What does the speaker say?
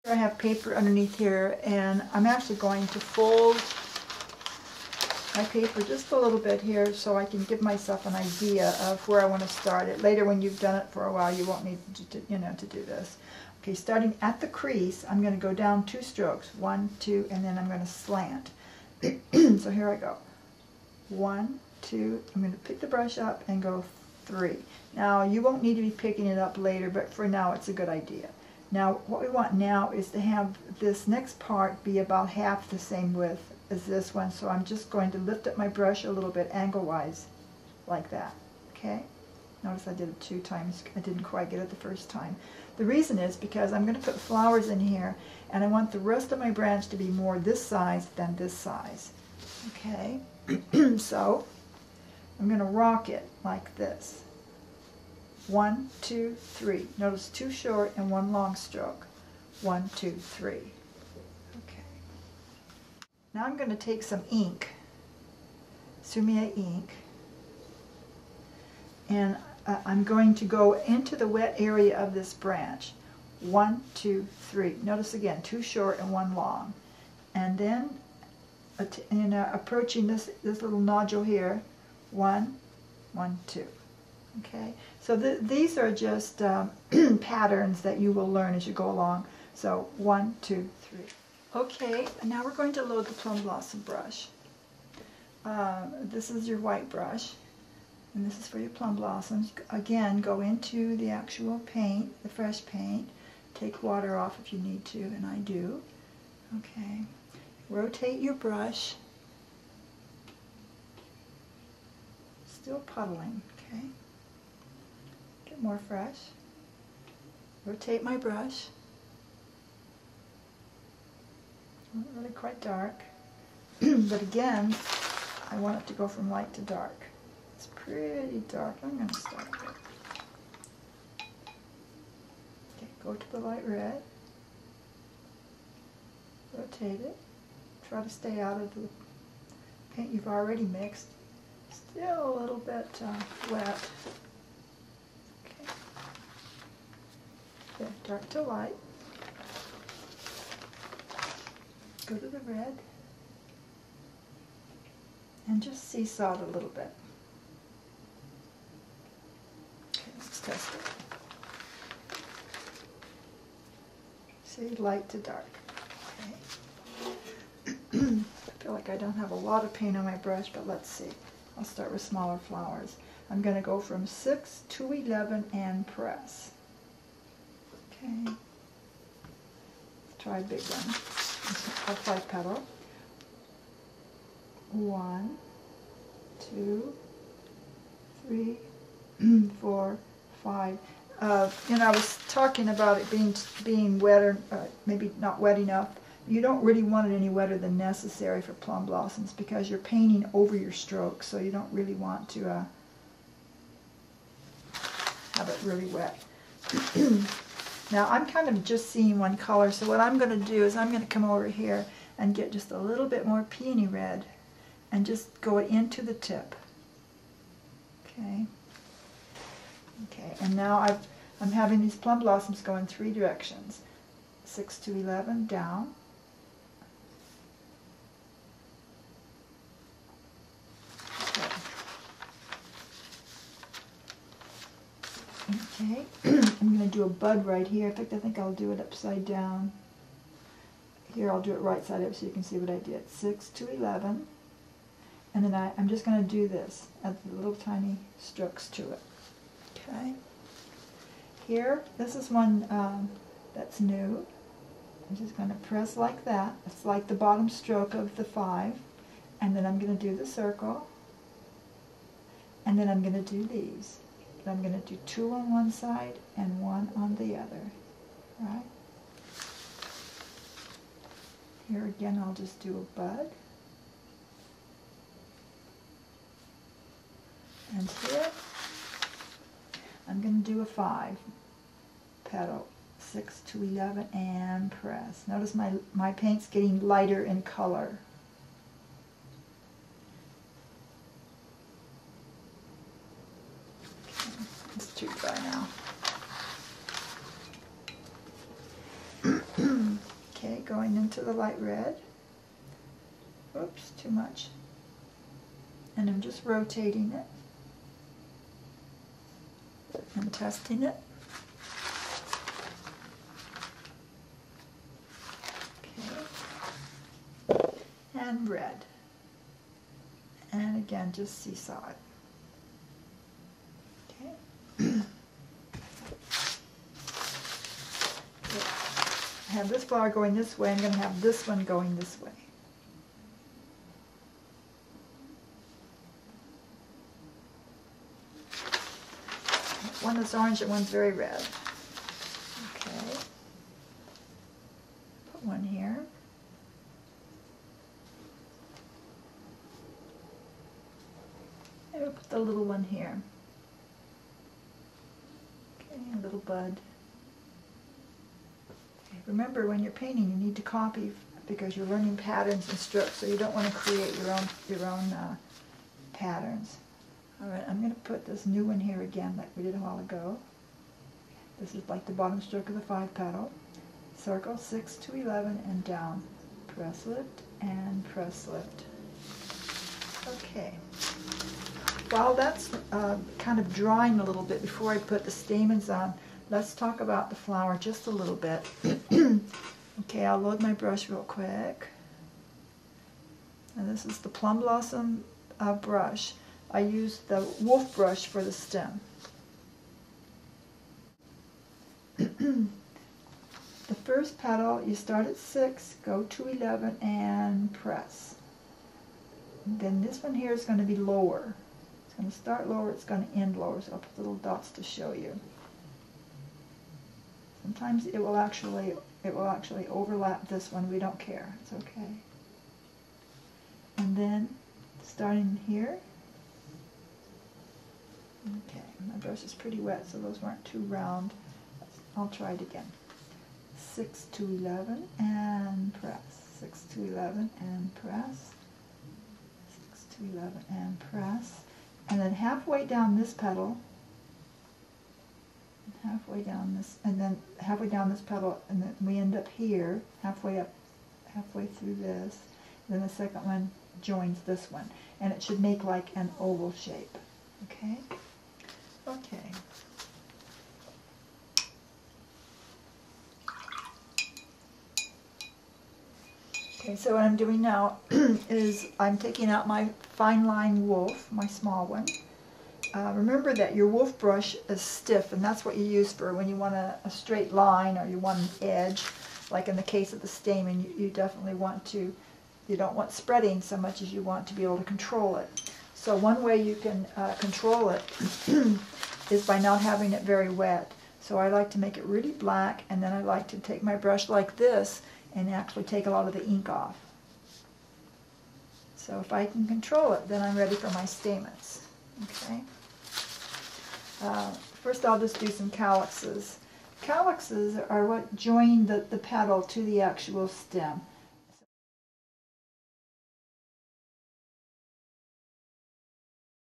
I have paper underneath here, and I'm actually going to fold my paper just a little bit here so I can give myself an idea of where I want to start it. Later, when you've done it for a while, you won't need to do this. Okay, starting at the crease, I'm going to go down 2 strokes, 1, 2, and then I'm going to slant. So here I go. 1, 2, I'm going to pick the brush up and go 3. Now, you won't need to be picking it up later, but for now, it's a good idea. Now, what we want now is to have this next part be about half the same width as this one, so I'm just going to lift up my brush a little bit angle-wise, like that, okay? Notice I did it 2 times. I didn't quite get it the first time. The reason is because I'm going to put flowers in here, and I want the rest of my branch to be more this size than this size, okay? So, I'm going to rock it like this. 1, 2, 3. Notice 2 short and 1 long stroke. 1, 2, 3. Okay. Now I'm going to take some ink, Sumie ink, and I'm going to go into the wet area of this branch. 1, 2, 3. Notice again, 2 short and 1 long. And then, approaching this little nodule here, 1, 1, 2. Okay, so these are just patterns that you will learn as you go along. So 1, 2, 3. Okay, now we're going to load the Plum Blossom brush. This is your white brush, and this is for your plum blossoms. Again, go into the actual paint, the fresh paint. Take water off if you need to, and I do. Okay, rotate your brush. Still puddling, okay? Get more fresh. Rotate my brush. Not really quite dark. But again, I want it to go from light to dark. It's pretty dark. I'm going to start with it. Okay, go to the light red. Rotate it. Try to stay out of the paint you've already mixed. Still a little bit wet. Okay. There, dark to light. Go to the red. And just seesaw it a little bit. Okay, let's test it. See, light to dark. Okay. I feel like I don't have a lot of paint on my brush, but let's see. I'll start with smaller flowers. I'm going to go from 6 to 11 and press. Okay. Let's try a big one. Butterfly petal. 1, 2, 3, 4, 5. I was talking about it being wet, or maybe not wet enough. You don't really want it any wetter than necessary for plum blossoms because you're painting over your strokes, so you don't really want to have it really wet. Now I'm kind of just seeing one color, so what I'm going to do is I'm going to come over here and get just a little bit more peony red and just go into the tip. Okay. Okay, and now I'm having these plum blossoms go in 3 directions. 6 to 11, down. Okay, I'm going to do a bud right here. In fact, I think I'll do it upside down. Here, I'll do it right side up so you can see what I did. 6 to 11. And then I'm just going to do this, add the little tiny strokes to it. Okay. Here, this is one that's new. I'm just going to press like that. It's like the bottom stroke of the 5. And then I'm going to do the circle. And then I'm going to do these. I'm going to do 2 on one side and 1 on the other, right? Here again, I'll just do a bud. And here, I'm going to do a 5 petal, 6 to 11, and press. Notice my paint's getting lighter in color. It's too dry now. into the light red. Oops, too much. And I'm just rotating it and testing it. Okay. And red. And again, just seesaw it. Okay. I have this flower going this way. I'm going to have this one going this way. One that's orange and one's very red. Okay. Put one here. And we'll put the little one here. Okay, a little bud. Okay, remember, when you're painting, you need to copy because you're learning patterns and strokes, so you don't want to create your own patterns. All right, I'm going to put this new one here again like we did a while ago. This is like the bottom stroke of the 5 petal. Circle 6 to 11 and down. Press lift and press lift. Okay. While that's kind of drying a little bit before I put the stamens on, let's talk about the flower just a little bit. Okay, I'll load my brush real quick. And this is the Plum Blossom brush. I used the wolf brush for the stem. The first petal, you start at 6, go to 11, and press. And then this one here is going to be lower. It's going to start lower, it's going to end lower, so I'll put little dots to show you. Sometimes it will actually overlap this one. We don't care. It's okay. And then starting here. Okay, my brush is pretty wet, so those weren't too round. I'll try it again. 6 to 11 and press. 6 to 11 and press. 6 to 11 and press. And then halfway down this petal, halfway down this, and then halfway down this petal, and then we end up here, halfway up, halfway through this. Then the second one joins this one, and it should make like an oval shape. Okay. Okay. Okay, so what I'm doing now is I'm taking out my fine line wolf, my small one. Remember that your wolf brush is stiff, and that's what you use for when you want a straight line or you want an edge. Like in the case of the stamen, you definitely want to, you don't want spreading so much as you want to be able to control it. So one way you can control it is by not having it very wet. So I like to make it really black, and then I like to take my brush like this and actually take a lot of the ink off. So if I can control it, then I'm ready for my stamens. Okay. First I'll just do some calyxes. Calyxes are what join the petal to the actual stem.